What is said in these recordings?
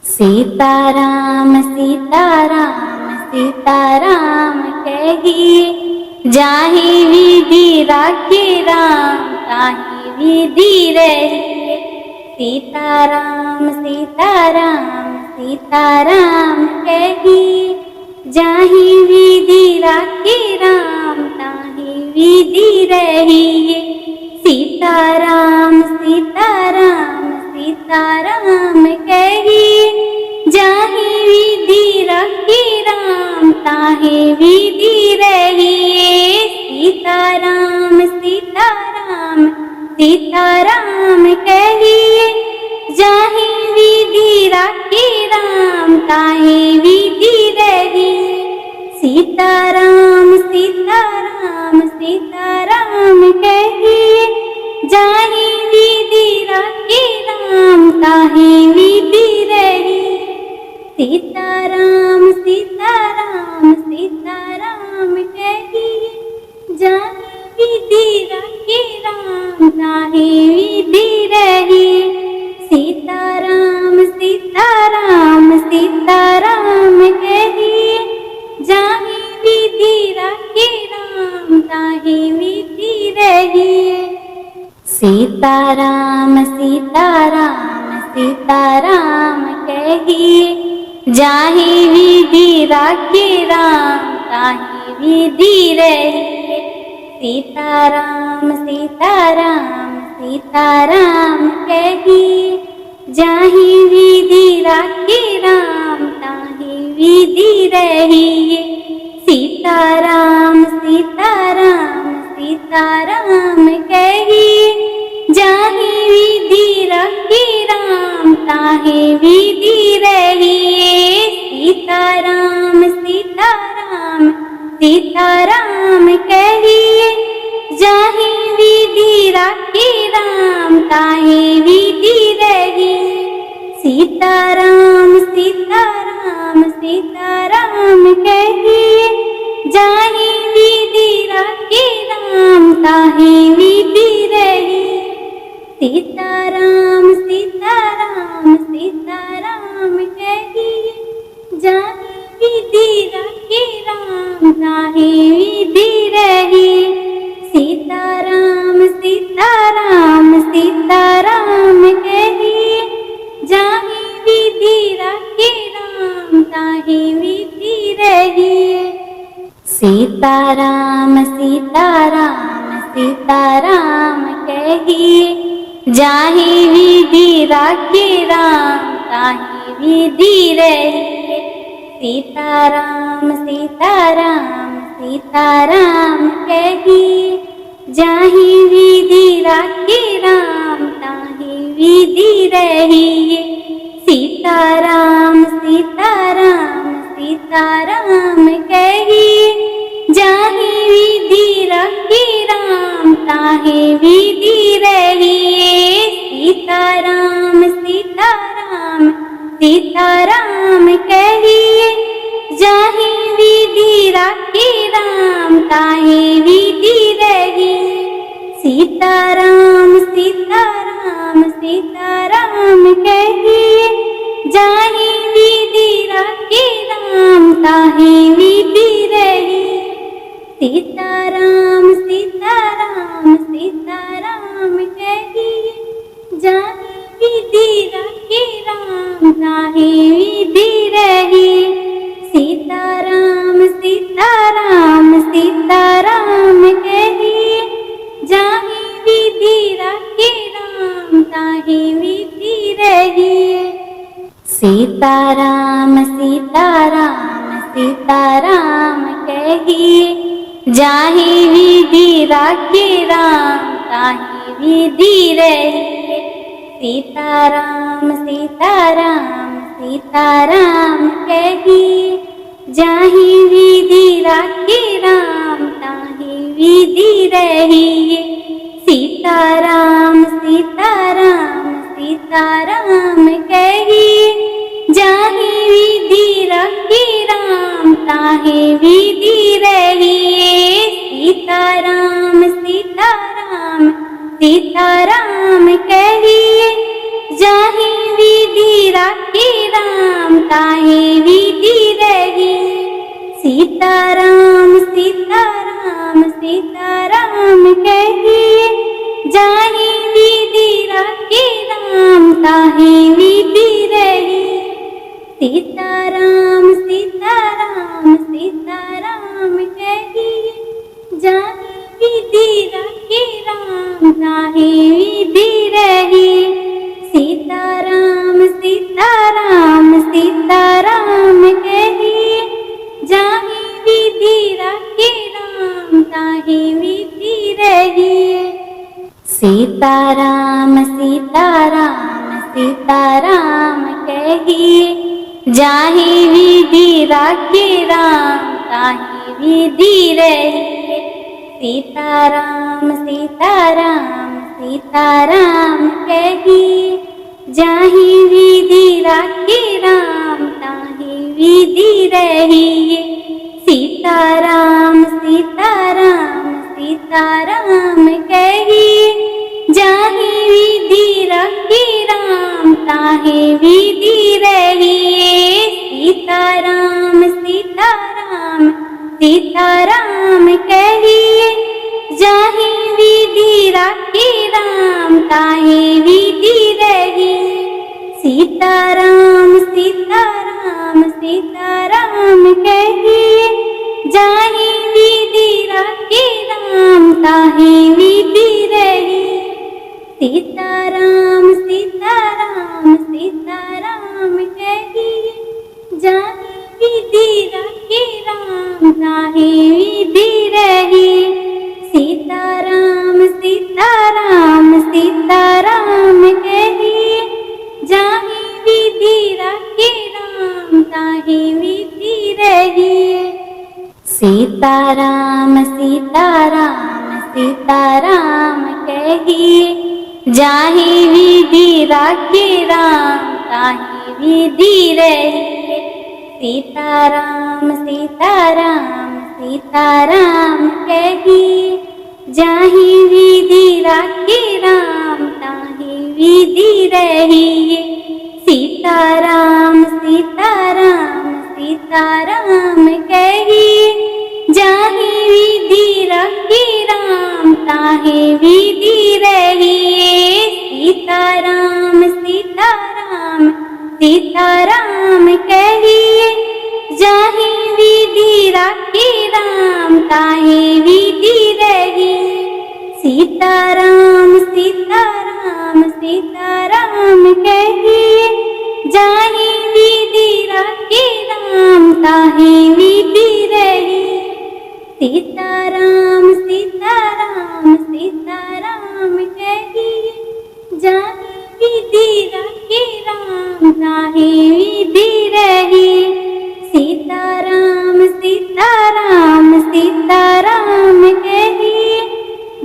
सीताराम सीताराम सीताराम कहिए, जाहि विधि राखे राम ताहि विधि रहिए। सीताराम सीताराम सीताराम कहिए, जाहि विधि राखे राम ताहि विधि रहिए। सीताराम सीताराम सीताराम कहिए, जाहि विधि राखे राम ताहि विधि रहिए। सीताराम सीताराम सीताराम कहिए, जाहि विधि राखे राम ताहि विधि रहिए। सीताराम सीताराम सीताराम कहिए, जाहि विधि राखे राम ताहि विधि रहिए। सीताराम सीताराम सीताराम कहिए, जाहि विधि राखे राम ताहि विधि रहिए। सीताराम सीताराम सीताराम कहिए, जाहि विधि राखे राम ताहि विधि रहिए। सीताराम सीताराम सीताराम कहिए, जाहि विधि राखे राम ताहि विधि रहिए। सीताराम सीताराम सीताराम कहिए, जाहि विधि राखे राम ताहि विधि रहिए। सीताराम सीताराम सीताराम कहिए, जाहि विधि राखे राम ताहि विधि रहिए। सीताराम सीताराम सीताराम कहिए, जाहि विधि राखे राम ताहि विधि रहिए। सीताराम सीताराम सीताराम कहिए, जाहि विधि राखे राम ताहि विधि रहिए। सीताराम सीताराम सीताराम कहिए, जाहि विधि राखे राम ताहि विधि रहिए। सीताराम सीताराम सीताराम कहिए, जाहि विधि राखे राम ताहि विधि रहिए। सीताराम सीताराम सीताराम कहिए, जाहि विधि राखे राम ताहि विधि रहिए। सीताराम सीताराम सीताराम कहिए, जाहि विधि राखे राम ताहि विधि रहिए। सीताराम सीताराम सीताराम कहिए, जाहि विधि राखे राम ताहि विधि रहिए। सीताराम सीताराम सीताराम कहिए, जाहि विधि राखे राम ताहि विधि रहिए। सीताराम सीताराम सीताराम कहिए, जाहि विधि राखे राम ताहि विधि रहिए। सीताराम सीताराम सीताराम कहिए, जाहि विधि राखे राम ताहि विधि रहिए। सीताराम सीताराम सीताराम कहिए, जाहि विधि राखे राम ताहि विधि रहिए। सीताराम सीताराम सीताराम कहिए, जाहि विधि राखे राम ताहि विधि रहिए। सीताराम सीताराम सीताराम कहिए, जाहि विधि राखे राम ताहि विधि रहिए। सीताराम सीताराम सीताराम कहिए, जाहि विधि राखे राम ताहि विधि रहिए। सीताराम सीताराम सीताराम कहिए, जाहि विधि राखे राम ताहे विधि रही। सीताराम सीताराम सीताराम कहिए, जाहि विधि राखे राम ताहे विधि रही। सीताराम सीताराम सीताराम कहिए, जाहि विधि राखे राम ताहे विधि रही। सीताराम सीताराम सीताराम कहिए, जाहि विधि राखे राम ताहि विधि रही। सीताराम सीताराम सीताराम कहिए, जाहि विधि राखे राम ताहि विधि रही। सीताराम सीताराम सीताराम कहिए, जाहि विधि राखे राम ताहि विधि रही। सीताराम सीताराम सीताराम कहिए, जाहि विधि राखे राम ताहि विधि रही। सीताराम सीताराम सीताराम कहिए, जाहि विधि राखे राम ताहि विधि रही। सीताराम सीताराम सीताराम कहिए, जाहि विधि राखे राम ताहि विधि रही। सीताराम सीताराम सीताराम कहिए, जाहि विधि राखे राम ताहि विधि रही। सीताराम सीताराम सीताराम कहिए, जाहि विधि राखे राम ताहि विधि रही। सीताराम सीताराम सीताराम कहिए, जाहि विधि राखे राम ताहि विधि रही। सीताराम सीताराम सीताराम कहिए, जाहि विधि राखे राम ताहि विधि रही। सीताराम सीताराम सीताराम कहिए, जाहि विधि राखे राम ताहि विधि रही। सीताराम सीताराम सीताराम कहिए, जाहि विधि राखे राम ताहि विधि रही। सीताराम सीताराम सीताराम कहिए, जाहि विधि राखे राम ताहि विधि रही। सीताराम सीताराम सीताराम कहिए, जाहि विधि राखे राम ताहि विधि रही। सीताराम सीताराम सीताराम कहिए, जाहि विधि राखे राम ताहि विधि रही। सीताराम सीताराम सीताराम कहिए,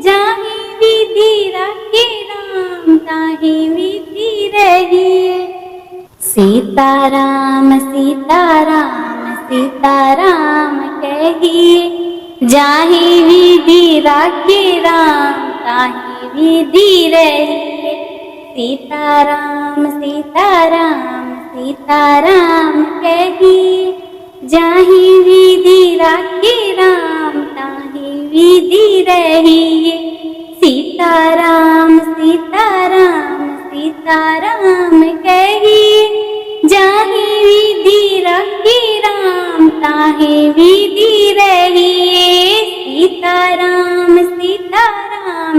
जाहि विधि राखे राम ताहि विधि रही। सीताराम सीताराम सीताराम कहिए, जाहि विधि राखे राम ताहि विधि रही। सीताराम सीताराम सीताराम कहिए, जाहि विधि राखे राम ताहि विधि रही। सीताराम सीताराम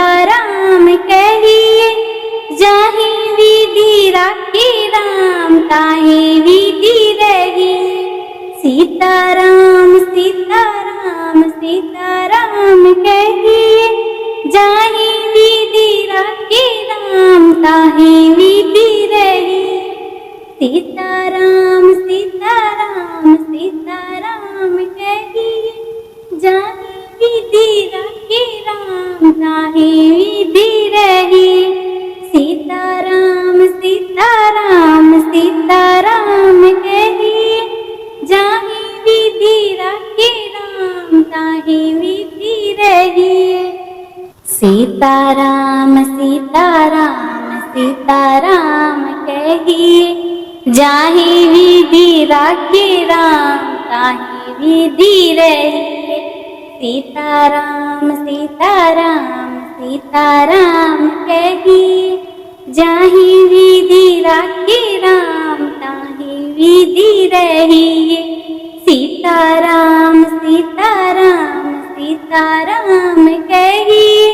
सीताराम कहिए, जाहि विधि राखे राम ताहि विधि रही। सीताराम सीताराम सीताराम कहिए, जाहि विधि राखे राम ताहि विधि रही। सीताराम सीताराम सीताराम कहिए, जाहि विधि राखे राम ताहि विधि रही। सीताराम सीताराम सीताराम कहिए, जाहि विधि राखे राम ताहि विधि रही। सीताराम सीताराम सीताराम कहिए, जाहि विधि राखे राम ताहि विधि रहिए। सीताराम सीताराम सीताराम कहिए, जाहि विधि राखे राम ताहि विधि रहिए। सीताराम सीताराम सीताराम कहिए,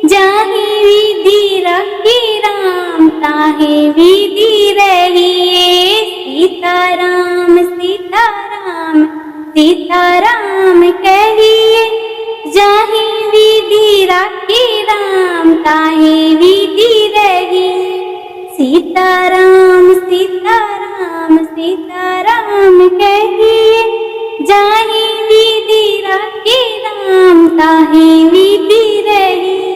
जाहि विधि राखे राम ताहि विधि रहिए। सीताराम सीताराम सीताराम कहिए, जाहि विधि राखे राम ताहि विधि रहिए। सीताराम सीताराम सीताराम कहिए, जाहि विधि राखे राम ताहि विधि रहिए।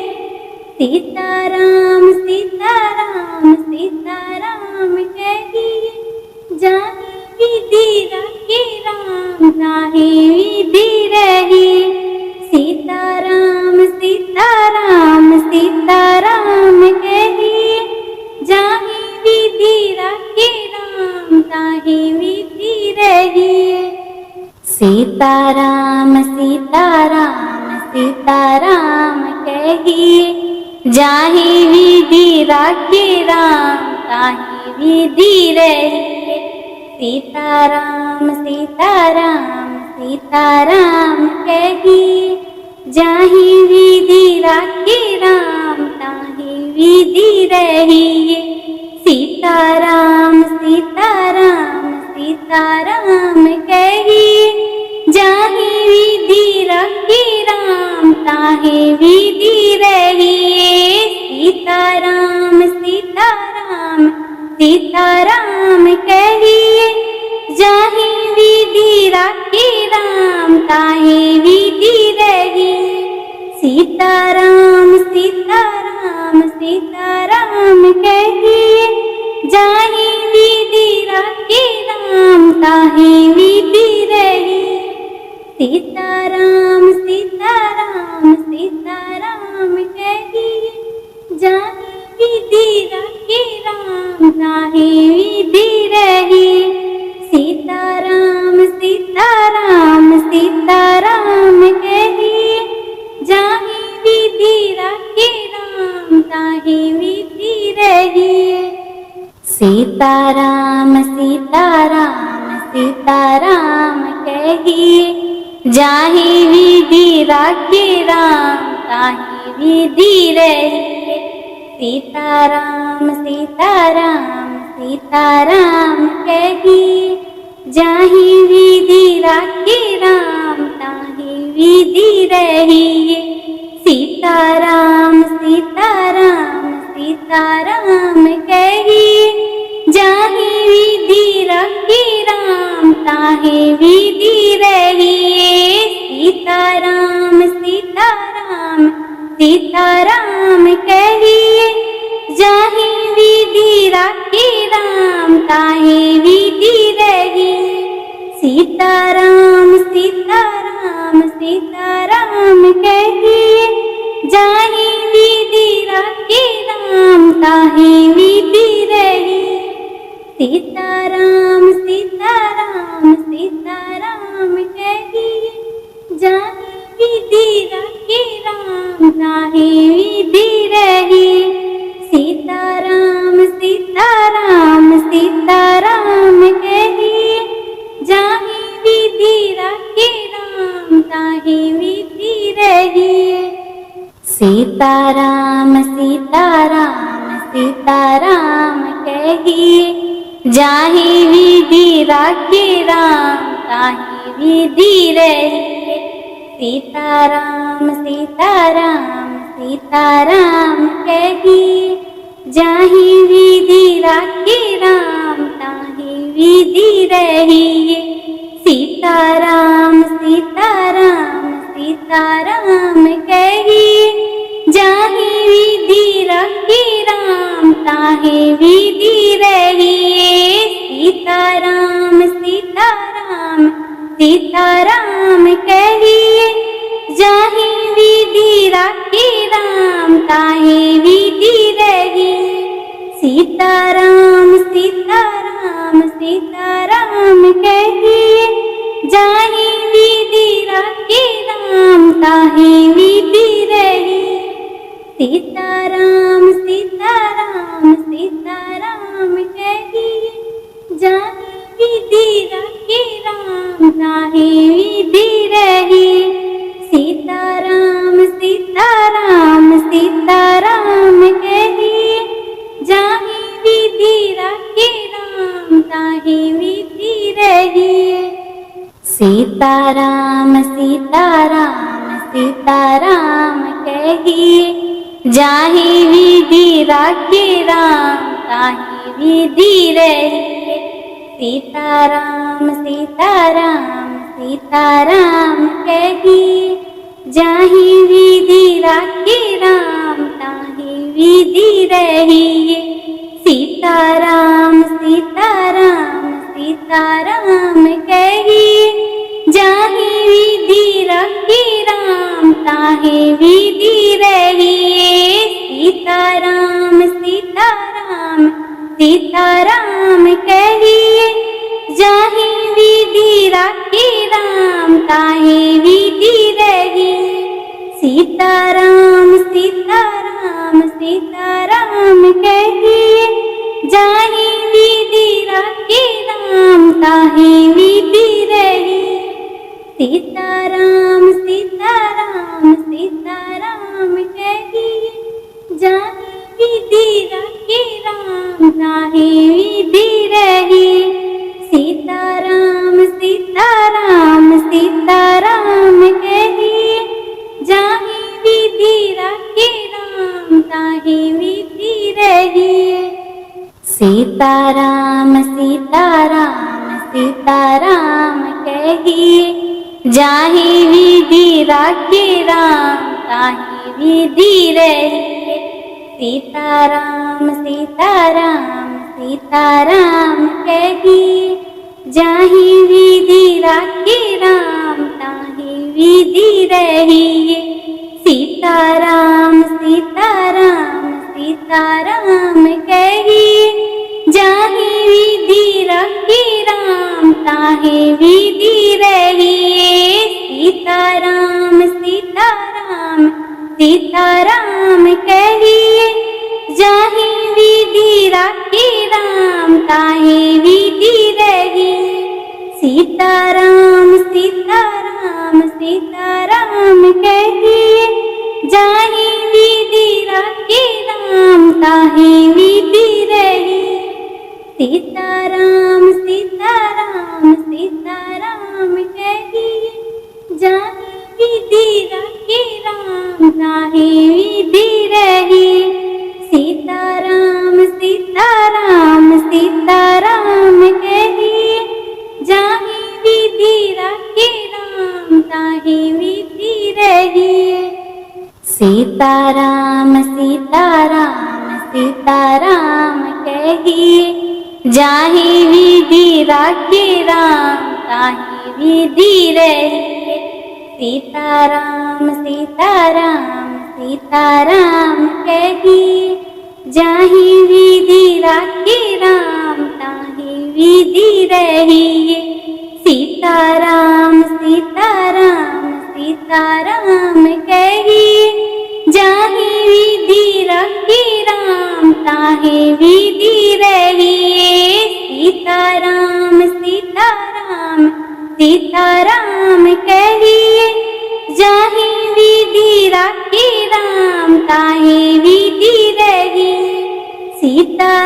सीताराम सीताराम सीताराम कहिए, जाहि विधि राखे राम ताहि विधि रहिए। सीताराम सीताराम सीताराम कहिए, जाहि विधि राखे राम ताहि विधि रहिए। सीताराम सीताराम सीताराम कहिए, जाहि विधि राखे राम ताहि विधि रहिए। सीताराम सीताराम सीताराम कहिए, जाहि विधि राखे राम ताहि विधि रहिए। सीताराम सीताराम सीताराम कहिए, जाहि विधि राखे राम ताहि विधि रहिए। सीताराम सीताराम सीताराम कहिए, जाहि विधि राखे राम ताहि विधि रहिए। सीताराम सीताराम सीताराम कहिए, जाहि विधि राखे राम ताहि विधि रहिए। सीताराम सीताराम सीताराम कहिए, जाहि विधि राखे राम ताहि विधि रहिए। सीताराम सीताराम सीताराम कहिए, जाहि विधि राखे राम ताहि विधि रहिए। सीताराम सीताराम सीताराम कहिए, जाहि विधि राखे राम ताहि विधि रहिए। सीताराम सीताराम सीताराम कहिए, जाहि विधि राखे राम ताहि विधि रहिए। सीताराम सीताराम सीताराम कहिए, जाहि विधि राखे राम ताहि विधि रहिए। सीताराम सीताराम सीताराम कहिए, जाहि विधि राखे राम ताहि विधि रहिए। सीताराम सीताराम सीताराम कहिए, जाहि विधि राखे राम ताहि विधि रहिए। सीताराम सीताराम सीताराम कहिए, जाहि विधि राखे राम ताहि विधि रहिए। सीताराम सीताराम सीताराम कहिए, जाहि विधि राखे राम ताहि विधि रहिए। सीताराम सीताराम सीताराम कहिए, जाहि विधि राखे राम ताहि विधि रहिए। सीताराम सीताराम सीताराम कहिए, जाहि विधि राखे राम ताहि विधि रहिए। सीताराम सीताराम सीताराम कहिए, जाहि विधि राखे राम ताहि विधि रहिए। सीताराम सीताराम सीताराम कहिए, जाहि विधि राखे राम ताहि विधि रहिए। सीताराम सीताराम सीताराम कहिए, जाहि विधि राखी राम ताहि विधि रही। सीताराम सीताराम सीताराम कहिए, जाहि विधि राखी राम ताहि विधि रही। सीताराम सीताराम सीताराम कहिए, जाहि विधि राखी राम ताहि विधि रही। सीताराम सीताराम सीताराम कहिए, जाहि विधि राखी राम ताहि विधि रही। सीताराम सीताराम सीताराम कहिए, जाहि विधि राखी राम ताहि विधि रही। सीताराम सीताराम सीताराम कहिए, जाहि विधि राखी राम ताहि विधि रही। सीताराम सीताराम सीताराम कहिए, जाहि विधि राखी राम ताहि विधि रही। सीताराम सीताराम सीताराम कहिए, जाहि विधि राखी राम ताहि विधि रही। सीताराम सीताराम सीताराम कहिए, जाहि विधि राखी राम ताहि विधि रही। सीताराम सीताराम सीताराम कहिए, जाहि विधि राखी राम ताहि विधि रही। सीताराम सीताराम सीताराम कहिए, जाहि विधि राखी राम ताहि विधि रही। सीताराम सीताराम सीताराम कहिए, जाहि विधि राखी राम ताहि विधि रही। सीताराम सीताराम सीताराम कहिए, जाहि विधि राखी राम ताहि विधि रही। सीताराम सीताराम सीताराम कहिए, जाहि विधि राखी राम ताहि विधि रही। सीताराम सीताराम सीताराम कहिए, जाहि विधि राखी राम ताहि विधि रही। सीताराम सीताराम सीताराम कहिए, जाहि विधि राखी राम ताहि विधि रही। सीताराम सीताराम सीताराम कहिए, जाहि विधि राखी राम ताहि विधि रही। सीताराम सीताराम सीताराम कहिए, जाहि विधि राखी राम ताहि विधि रही। सीताराम सीताराम सीताराम कहिए, जाहि विधि राखी राम ताहि विधि रही। सीताराम सीताराम सीताराम कहिए, जाहि विधि राखी राम ताहि विधि रही। सीताराम सीताराम सीताराम कहिए, जाहि विधि राखी राम ताहि विधि रही।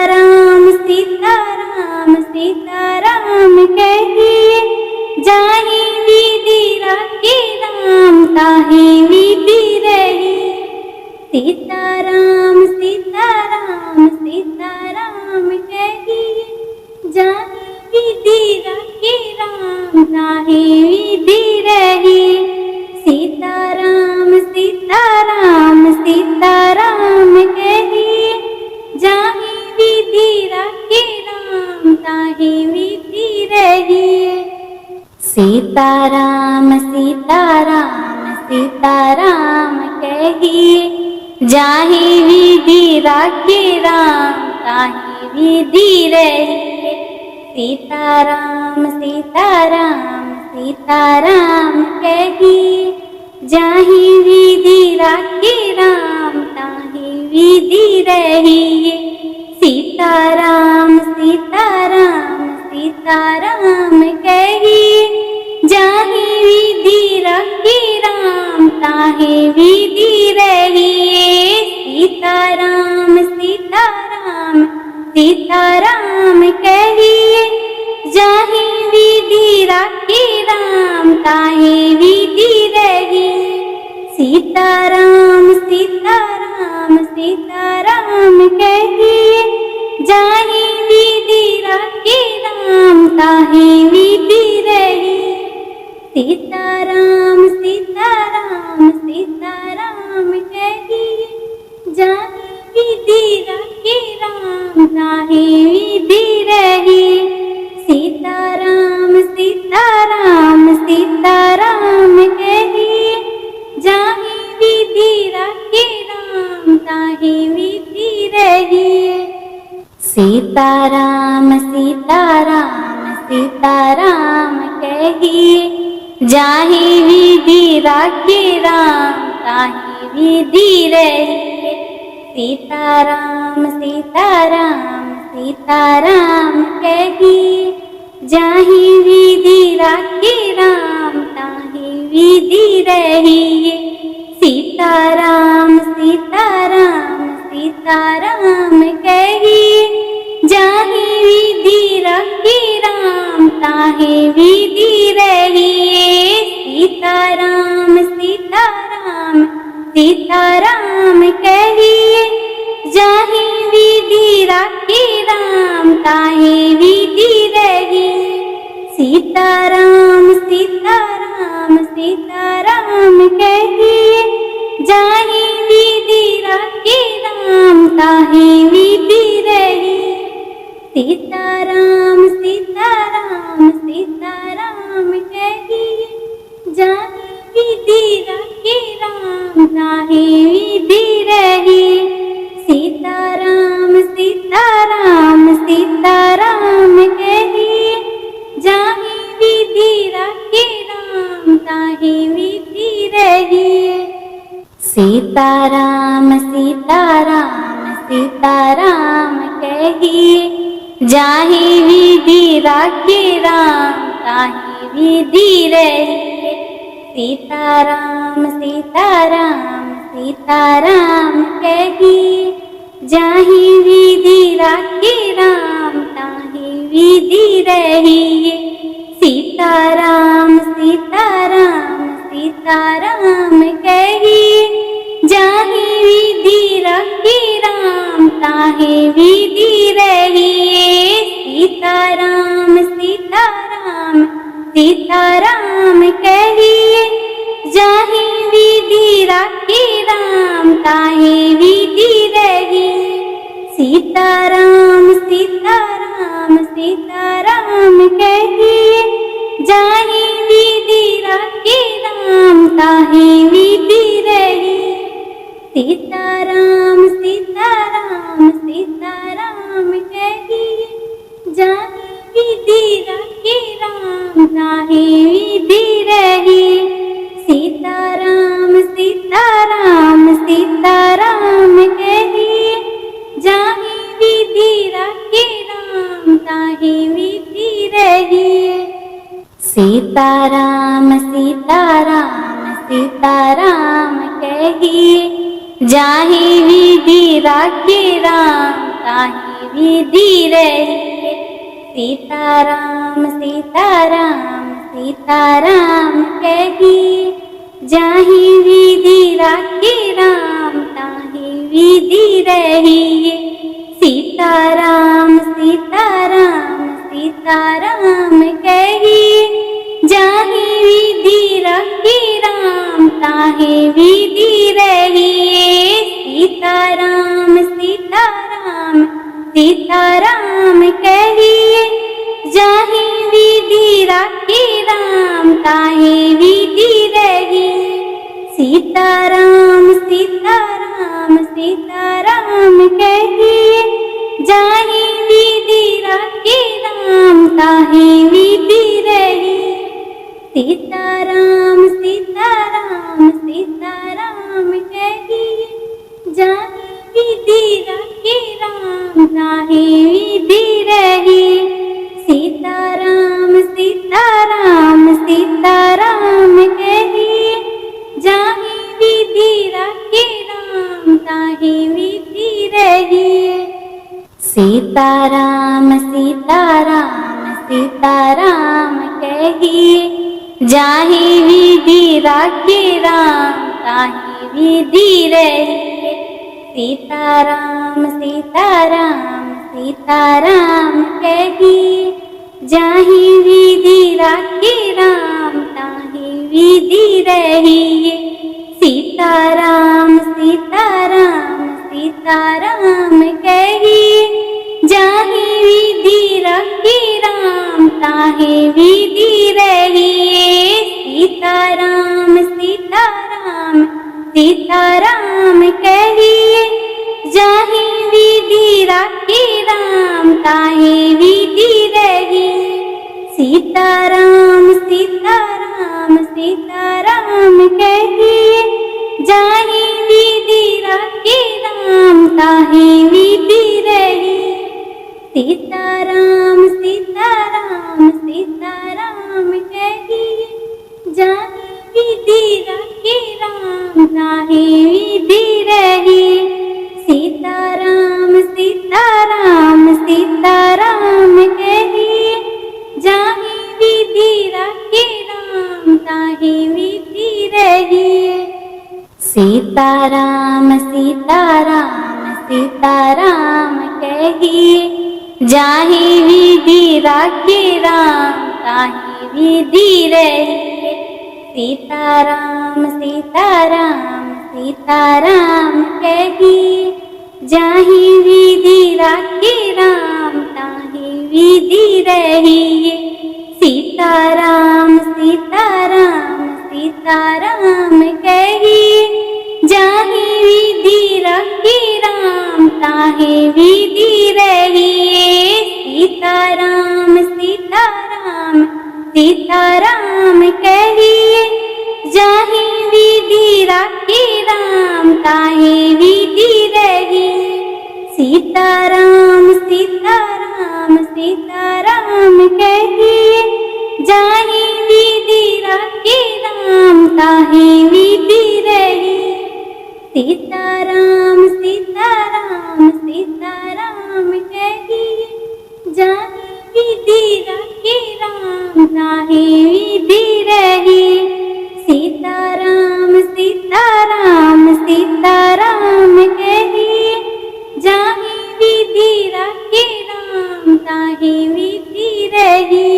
सीताराम सीताराम सीताराम कहिए, जाहि विधि राखी राम ताहि विधि रही। सीताराम सीताराम सीताराम कहिए, जाहि विधि राखी राम ताहि विधि रही। सीताराम सीताराम सीताराम कहिए, जाहि विधि राखी राम ताहि विधि रही। सीताराम सीताराम सीताराम कहिए, जाहि विधि राखी राम ताहि विधि रही। सीताराम सीताराम सीताराम कहिए, जाहि विधि राखी राम ताहि विधि रहिए। सीताराम सीताराम सीताराम कहिए, जाहि विधि राखी राम ताहि विधि रहिए। सीताराम सीताराम सीताराम कहिए, जाहि विधि राखी राम ताहि विधि रहिए। सीताराम सीताराम सीताराम कहिए, जाहि विधि राखी राम ताहि विधि रहिए। सीताराम सीताराम सीताराम कहिए, जाहि विधि राखी राम ताहि विधि रहिए। सीताराम सीताराम सीताराम कहिए, जाहि विधि राखी राम ताहि विधि रहिए। सीताराम सीताराम सीताराम कहिए, जाहि विधि राखी राम ताहि विधि रहिए। सीताराम सीताराम सीताराम कहिए, जाहि विधि राखी राम ताहि विधि रहिए। सीताराम सीताराम सीताराम कहिए, जाहि विधि राखी राम ताहि विधि रहिए। सीताराम सीताराम सीताराम कहिए, जाहि विधि राखी राम ताहि विधि रहिए। सीताराम सीताराम सीताराम कहिए, जाहि विधि राखी राम ताहि विधि रहिए। सीताराम सीताराम सीताराम कहिए, जाहि विधि राखी राम ताहि विधि रहिए। सीताराम सीताराम सीताराम कहिए, जाहि विधि राखी राम ताहि विधि रहिए। सीताराम सीताराम सीताराम कहिए, जाहि विधि राखी राम ताहि विधि रहिए। सीताराम सीताराम सीताराम कहिए, जाहि विधि राखी राम ताहि विधि रहिए। सीताराम सीताराम सीताराम कहिए, जाहि विधि राखी राम ताहि विधि रहिए। सीताराम सीताराम सीताराम कहिए, जाहि विधि राखी राम ताहि विधि रहिए। सीताराम सीताराम सीताराम कहिए, जाहि विधि राखी राम ताहि विधि रहिए। सीताराम सीताराम सीताराम कहिए, जाहि विधि राखी राम ताहि विधि रहिए। सीताराम सीताराम सीताराम कहिए, जाहि विधि राखी राम ताहि विधि रहिए। सीताराम सीताराम सीताराम कहिए, जाहि विधि राखी राम ताहि विधि रहिए। सीताराम सीताराम सीताराम कहिए, जाहि विधि राखी राम ताहि विधि रहिए। सीताराम सीताराम सीताराम कहिए, जाहि विधि राखी राम ताहि विधि रहिए। सीताराम सीताराम सीताराम कहिए, जाहि विधि राखी राम ताहि विधि रहिए। सीताराम सीताराम सीताराम कहिए, जाहि विधि राखे राम ताहि विधि रही। सीताराम सीताराम सीताराम कहिए जाहि विधि राखे राम ताहि विधि रही। सीताराम सीताराम सीताराम कहिए जाहि विधि राखे राम ताहि विधि रही। सीताराम सीताराम सीताराम कहिए जाहि विधि राखे राम ताहि विधि रही। सीताराम सीताराम सीताराम कहिए जाहि विधि राखे राम ताहि विधि रही। सीताराम सीताराम सीताराम कहिए जाहि विधि राखे राम ताहि विधि रही। सीताराम सीताराम सीताराम कहिए जाहि विधि राखे राम ताहि विधि रही। सीताराम सीताराम सीताराम कहिए जाहि विधि राखे राम ताहि विधि रही। सीताराम सीताराम सीताराम कहिए जाहि विधि राखे राम ताहि विधि रही। सीताराम सीताराम सीताराम कहिए जाहि विधि राखे राम ताहि विधि रही। सीताराम सीताराम सीताराम कहिए जाहि विधि राखे राम ताहि विधि रही। सीताराम सीताराम सीताराम कहिए जाहि विधि राखे राम ताहि विधि रही। सीताराम सीताराम सीताराम कहिए जाहि विधि राखे राम ताहि विधि रही। सीताराम सीताराम सीताराम कहिए जाहि विधि राखे राम ताहि विधि रही। सीताराम सीताराम सीताराम कहिए जाहि विधि राखे राम ताहि विधि रही। सीताराम सीताराम सीताराम कहिए जाहि विधि राखे राम ताहि विधि रही। सीताराम सीताराम सीताराम कहिए जाहि विधि राखे राम ताहि विधि रही। सीताराम सीताराम सीताराम कहिए जाहि विधि राखे राम ताहि विधि रही।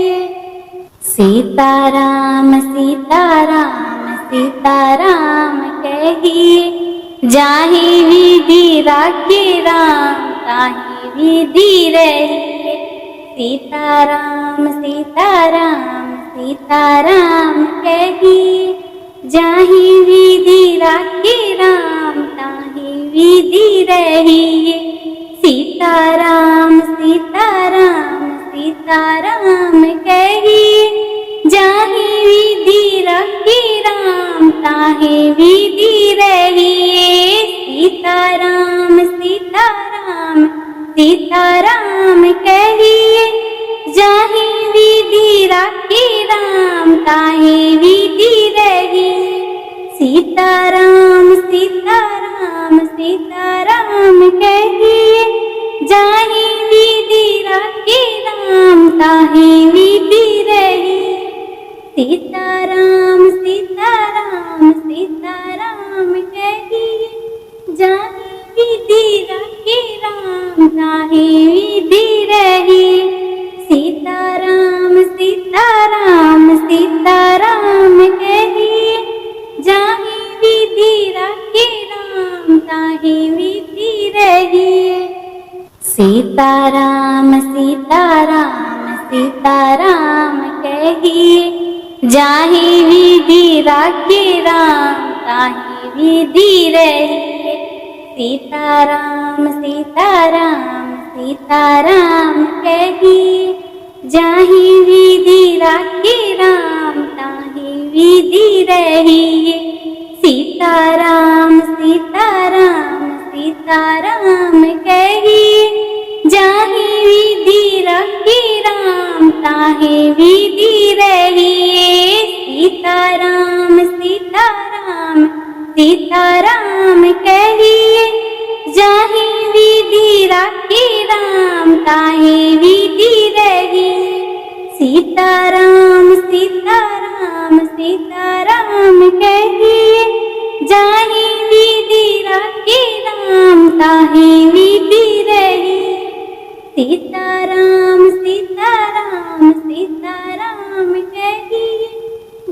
सीताराम सीताराम सीताराम कहिए जाहि विधि राखे राम ताहि विधि रही। सीताराम सीताराम सीताराम कहिए जाहि विधि राखे राम ताहि विधि रही। सीताराम सीताराम सीताराम कहिए जाहि विधि राखे राम ताहि विधि रही। सीताराम सीताराम सीताराम कहिए जाहि विधि राखे राम ताहि विधि रही। सीताराम सीताराम सीताराम कहिए जाहि विधि राखे राम ताहि विधि रही। सीताराम सीताराम सीताराम कहिए जाहि विधि राखे राम ताहि विधि रही। सीताराम सीताराम सीताराम कहिए जाहि विधि राखे राम ताहि विधि रही। सीताराम सीताराम सीताराम कहिए। जाहि विधि राखी राम ताहि विधि रहिए। सीताराम सीताराम सीताराम कहिए। जाहि विधि राखी राम ताहि विधि रहिए। सीताराम सीताराम सीताराम कहिए। जाहि विधि राखी राम ताहि विधि रहिए। सीताराम सीताराम सीताराम कहिए। जाहि विधि राखी राम ताहि विधि रहिए। सीताराम सीताराम सीताराम कहिए।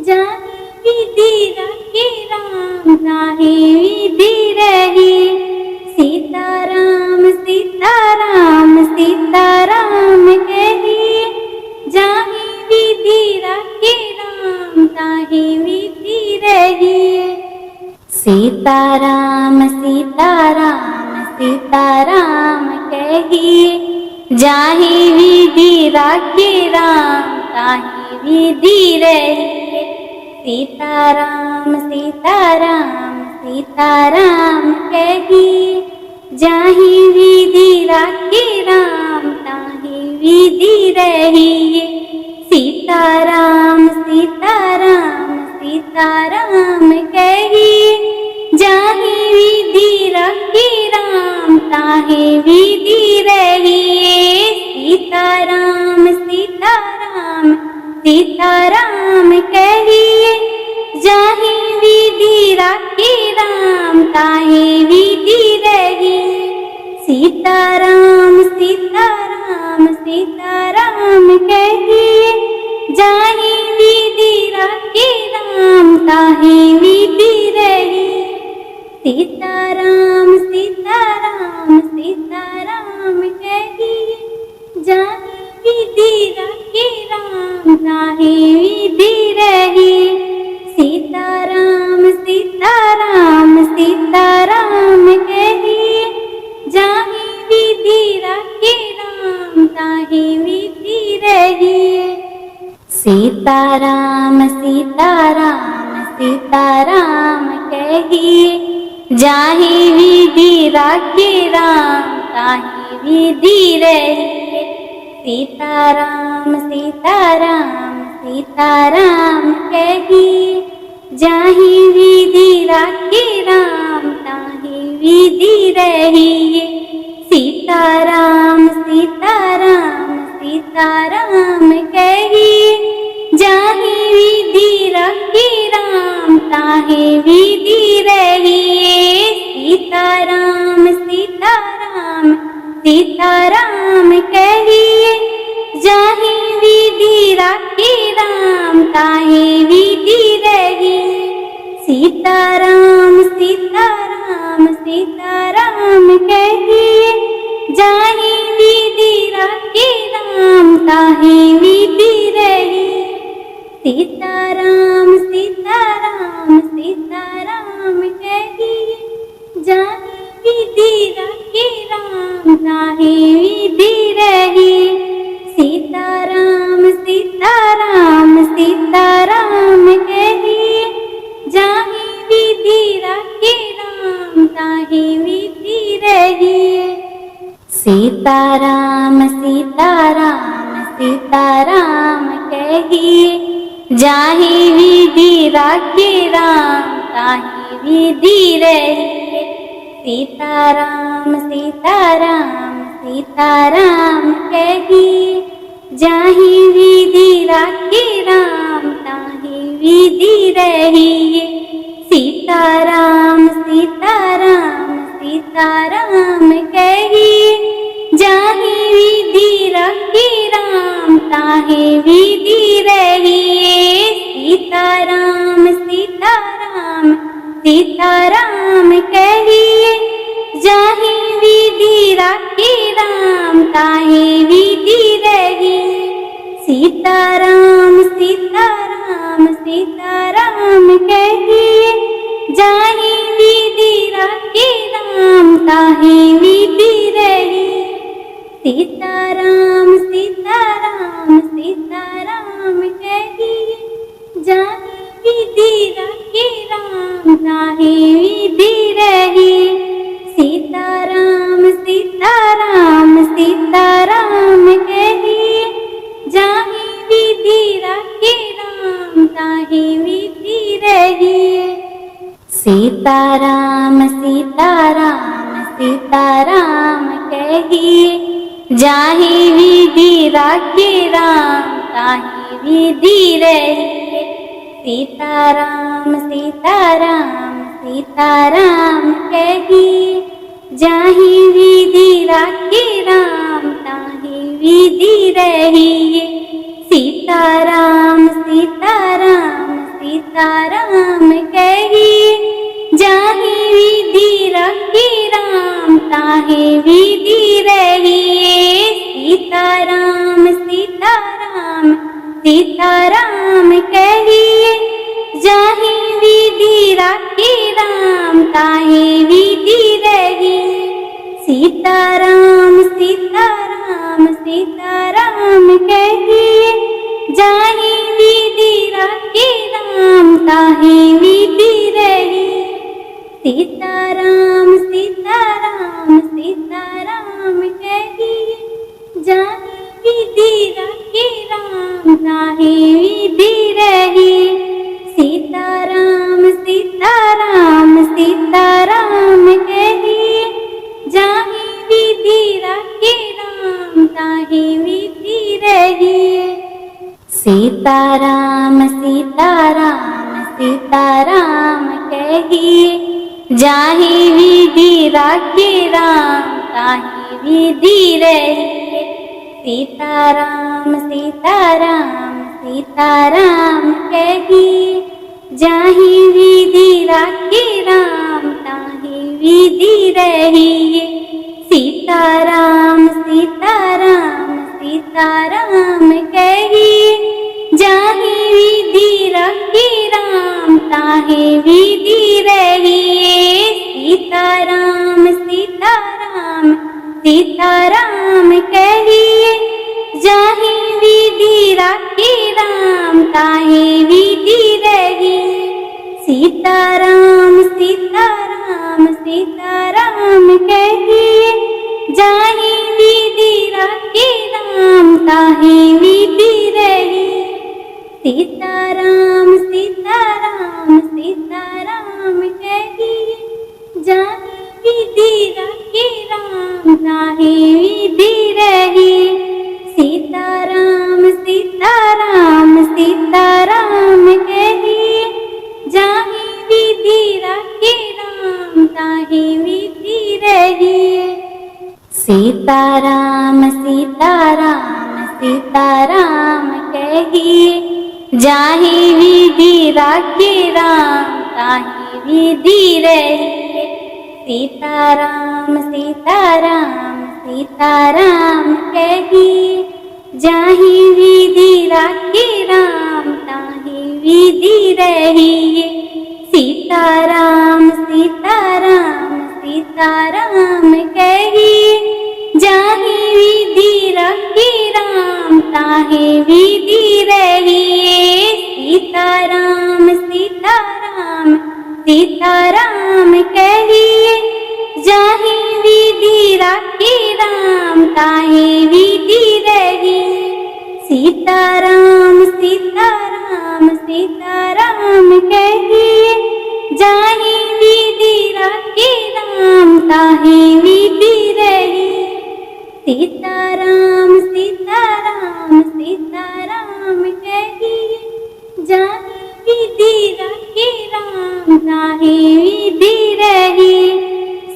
जाहि विधि राखी राम ताहि विधि रहिए। सीताराम सीताराम सीताराम कहिए। जाहि विधि राखी राम ताहि विधि रहिए। सीताराम सीताराम सीताराम कहिए। जाहि विधि राखी राम ताहि विधि रहिए। सीताराम सीताराम सीताराम कहिए। जाहि विधि राखी राम ताहि विधि रहिए। सीताराम सीताराम सीताराम कहिए। जाहि विधि राखी राम ताहि विधि रहिए। सीताराम सीताराम सीताराम कहिए। जाहि विधि राखी राम ताहि विधि रहिए। सीताराम सीताराम सीताराम कहिए। जाहि विधि राखी राम ताहि विधि रहिए। सीताराम सीताराम सीताराम कहिए। जाहि विधि राखी राम ताहि विधि रहिए। सीताराम सीताराम सीताराम कहिए। जाहि विधि राखी राम ताहि विधि रहिए। सीताराम सीताराम सीताराम कहिए। जाहि विधि राखी राम ताहि विधि रहिए। सीताराम सीताराम सीताराम कहिए। जाहि विधि राखी राम ताहि विधि रहिए। सीताराम सीताराम सीताराम कहिए। जाहि विधि राखी राम ताहि विधि रहिए। सीताराम सीताराम सीताराम कहिए। जाहि विधि राखी राम ताहि विधि रहिए। सीताराम सीताराम सीताराम कहिए। जाहि विधि राखी राम ताहि विधि रहिए। सीताराम सीताराम सीताराम कहिए। जाहि विधि राखी राम ताहि विधि रहिए। सीताराम सीताराम सीताराम कहिए। जाहि विधि राखी राम ताहि विधि रहिए। सीताराम सीताराम सीताराम कहिए। जाहि विधि राखी राम ताहि विधि रहिए। सीताराम सीताराम सीताराम कहिए। जाहि विधि राखी राम ताहि विधि रहिए। सीताराम सीताराम सीताराम कहिए। जाहि विधि राखी राम ताहि विधि रहिए। सीताराम सीताराम सीताराम कहिए। जाहि विधि राखी राम ताहि विधि रहिए। सीताराम सीताराम सीताराम कहिए, जाहि विधि राखे राम ताहि विधि रहिए। सीताराम सीताराम सीताराम कहिए, जाहि विधि राखे राम ताहि विधि रहिए। सीताराम सीताराम सीताराम कहिए, जाहि विधि राखे राम ताहि विधि रहिए। सीताराम सीताराम सीताराम कहिए, जाहि विधि राखे राम ताहि विधि रहिए। सीताराम सीताराम सीताराम कहिए, जाहि विधि राखे राम ताहि विधि रहिए। सीताराम सीताराम सीताराम कहिए, जाहि विधि राखे राम ताहि विधि रहिए। सीताराम सीताराम सीताराम कहिए, जाहि विधि राखे राम ताहि विधि रहिए। सीताराम सीताराम सीताराम कहिए, जाहि विधि राखे राम ताहि विधि रहिए। सीताराम सीताराम सीताराम कहिए, जाहि विधि राखे राम ताहि विधि रहिए। सीताराम सीताराम सीताराम कहिए, जाहि विधि राखे राम ताहि विधि रहिए। सीताराम सीताराम सीताराम कहिए, जाहि विधि राखे राम ताहि विधि रहिए। सीताराम सीताराम सीताराम कहिए, जाहि विधि राखे राम ताहि विधि रहिए। सीताराम सीताराम सीताराम कहिए, जाहि विधि राखे राम ताहि विधि रहिए। सीताराम सीताराम सीताराम कहिए, जाहि विधि राखे राम ताहि विधि रहिए। सीताराम सीताराम सीताराम कहिए, जाहि विधि राखे राम ताहि विधि रहिए। सीताराम सीताराम सीताराम कहिए, जाहि विधि राखे राम ताहि विधि रहिए। सीताराम सीताराम सीताराम कहिए, जाहि विधि राखे राम ताहि विधि रहिए। सीताराम सीताराम सीताराम कहिए, जाहि विधि राखे राम ताहि विधि रहिए। सीताराम सीताराम सीताराम कहिए, जाहि विधि राखे राम ताहि विधि रहिए। सीताराम सीताराम सीताराम कहिए, जाहि विधि राखे राम ताहि विधि रहिए। सीताराम सीताराम सीताराम कहिए, जाहि विधि राखे राम ताहि विधि रहिए। सीताराम सीताराम सीताराम कहिए, जाहि विधि राखे राम ताहि विधि रहिए।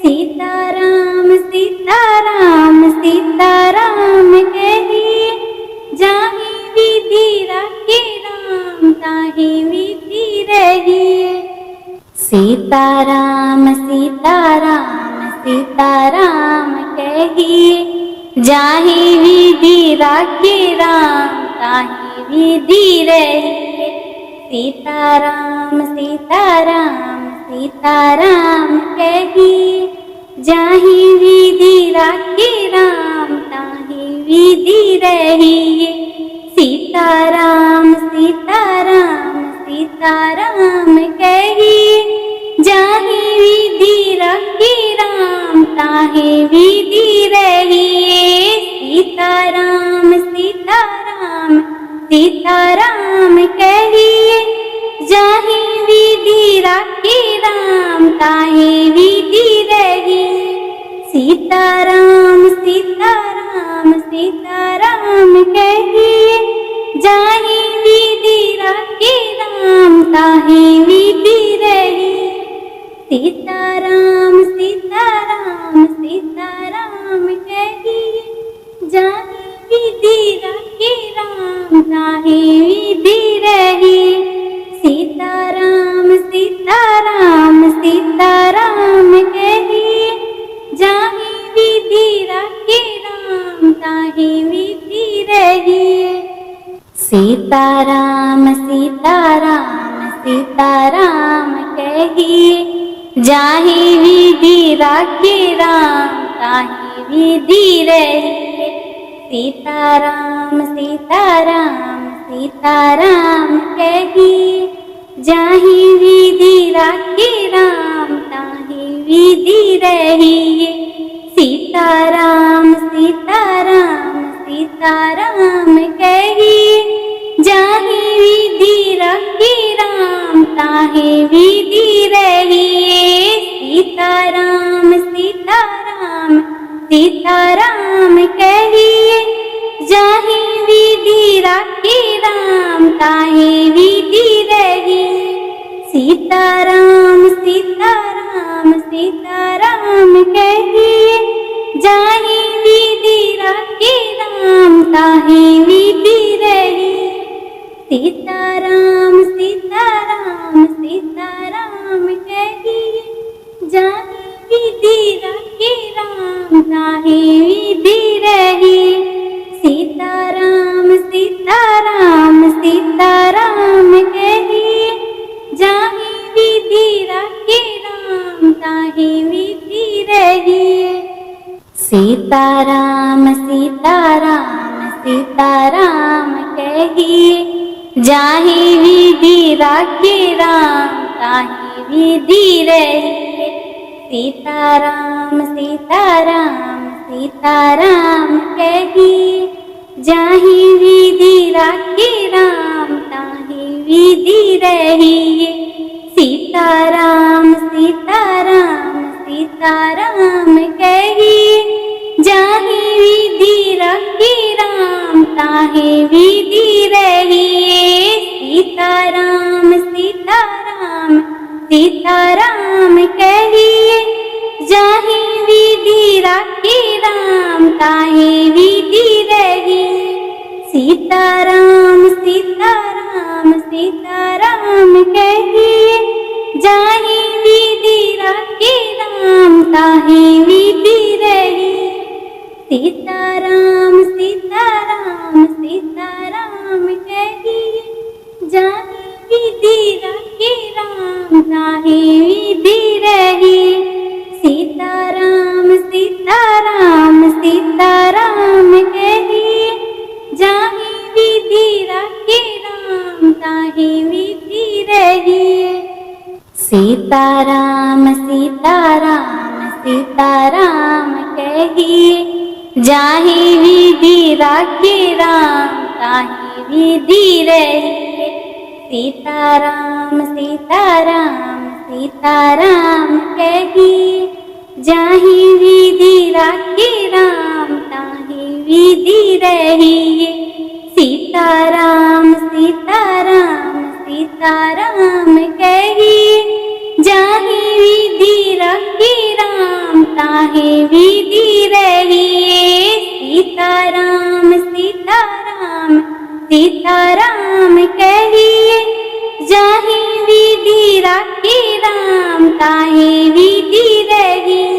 सीताराम सीताराम सीताराम कहिए, जाहि विधि राखे राम ताहि विधि रहिए। सीताराम सीताराम सीताराम कहिए, जाहि विधि राखे राम ताहि विधि रहिए। सीताराम सीताराम सीताराम कहिए, जाहि विधि राखे राम ताहि विधि रहिए। सीताराम सीताराम सीताराम कहिए, जाहि विधि रखी राम ताहि विधि रहिए। सीताराम सीताराम सीताराम कहिए, जाहि विधि रखी राम ताहि विधि रहिए। सीताराम सीताराम सीताराम कहिए, जाहि विधि रखी राम ताहि विधि रहिए। सीताराम सीताराम सीताराम कहिए, जाहि विधि रखी राम ताहि विधि रहिए। सीताराम सीताराम सीताराम कहिए, जाहि विधि रखी राम ताहि विधि रहिए। सीताराम सीताराम सीताराम कहिए, जाहि विधि रखी राम ताहि विधि रहिए। सीताराम सीताराम सीताराम कहिए, जाहि विधि रखी राम ताहि विधि रहिए। सीताराम सीताराम सीताराम कहिए, जाहि विधि रखी राम ताहि विधि रहिए। सीताराम सीताराम सीताराम कहिए, जाहि विधि रखी राम ताहि विधि रहिए। सीताराम सीताराम सीताराम कहिए, जाहि विधि रखी राम ताहि विधि रहिए। सीताराम सीताराम सीताराम कहिए, जाहि विधि रखी राम ताहि विधि रहिए। सीताराम सीताराम सीताराम कहिए, जाहि विधि रखी राम ताहि विधि रहिए। सीताराम सीताराम सीताराम कहिए, जाहि विधि रखी राम ताहि विधि रहिए। सीताराम सीताराम सीताराम कहिए, जाहि विधि रखी राम ताहि विधि रहिए। सीताराम सीताराम सीताराम कहिए, जाहि विधि रखी राम ताहि विधि रहिए। सीताराम सीताराम सीताराम कहिए, जाहि विधि रखी राम ताहि विधि रहिए। सीताराम सीताराम सीताराम कहिए, जाहि विधि रखी राम ताहि विधि रहिए। सीताराम सीताराम सीताराम कहिए, जाहि विधि रखी राम ताहि विधि रहिए। सीताराम सीताराम सीताराम कहिए, जाहि विधि रखी राम ताहि विधि रहिए। सीताराम सीताराम सीताराम कहिए, जाहि विधि रखी राम ताहि विधि रहिए। सीताराम सीताराम सीताराम कहिए, जाहि विधि रखी राम ताहि विधि रहिए। सीताराम सीताराम सीताराम कहिए, जाहि विधि रखी राम ताहि विधि रहिए। सीताराम सीताराम सीताराम कहिए, जाहि विधि रखी राम ताहि विधि रहिए।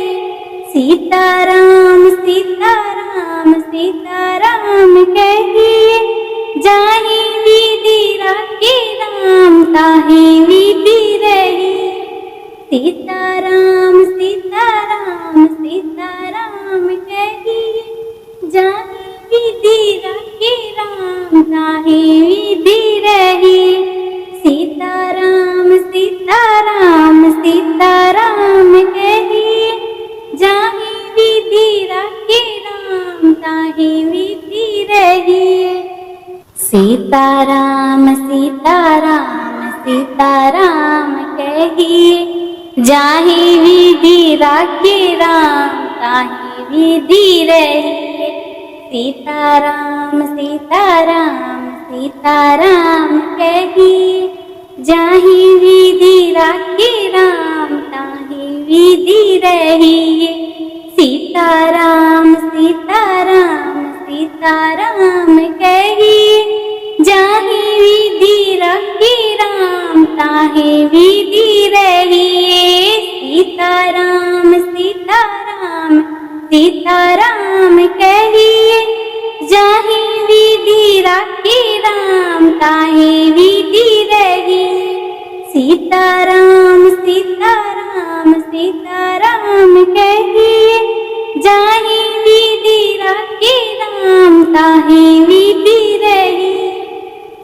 सीताराम सीताराम सीताराम कहिए, जाहि विधि रखी राम ताहि विधि रहिए। सीताराम सीताराम सीताराम कहिए, जाहि विधि रखे राम ताहि विधि रही। सीताराम सीताराम सीताराम कहिए, जाहि विधि रखे राम ताहि विधि रही। सीताराम सीताराम सीताराम कहिए, जाहि विधि रखे राम ताहि विधि रही। सीताराम सीताराम सीताराम कहिए, जाहि विधि रखे राम ताहि विधि रही। सीताराम सीताराम सीताराम कहिए, जाहि विधि रखे राम ताहि विधि रही। सीताराम सीताराम सीताराम कहिए, जाहि विधि रखे राम ताहि विधि रही। सीताराम सीताराम सीताराम कहिए, जाहि विधि रखे राम ताहि विधि रही।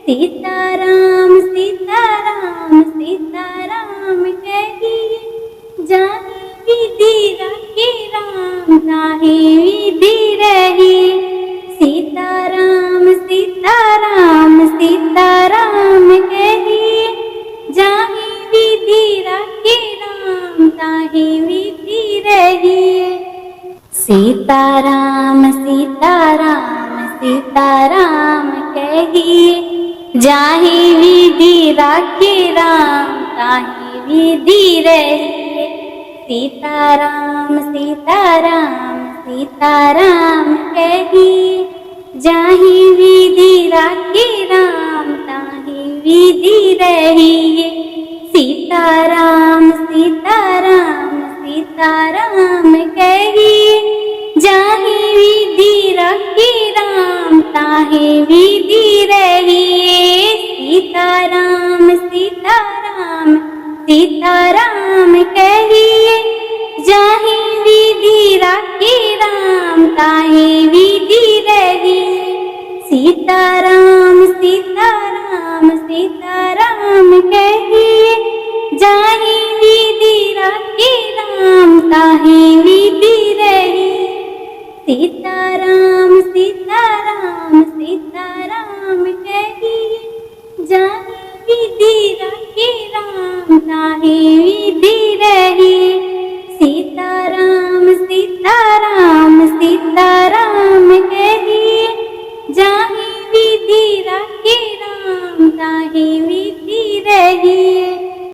सीताराम सीताराम सीताराम कहिए, जाहि विधि रखे राम ताहि विधि रही। सीताराम सीताराम सीताराम कहिए, जाहि विधि रखे राम ताहि विधि रही। सीताराम सीताराम सीताराम कहिए, जाहि विधि रखे राम ताहि विधि रही। सीताराम सीताराम सीताराम कहिए, जाहि विधि रखे राम ताहि विधि रही। सीताराम सीताराम सीताराम कहिए, जाहि विधि रखे राम ताहि विधि रही। सीताराम सीताराम सीताराम कहिए, जाहि विधि रखे राम ताहि विधि रही। सीताराम सीताराम सीताराम कहिए, जाहि विधि रखे राम ताहि विधि रही। सीताराम सीताराम सीताराम कहिए, जाहि विधि रखे राम ताहि विधि रही। सीताराम सीताराम सीताराम कहिए, जाहि विधि रखे राम ताहि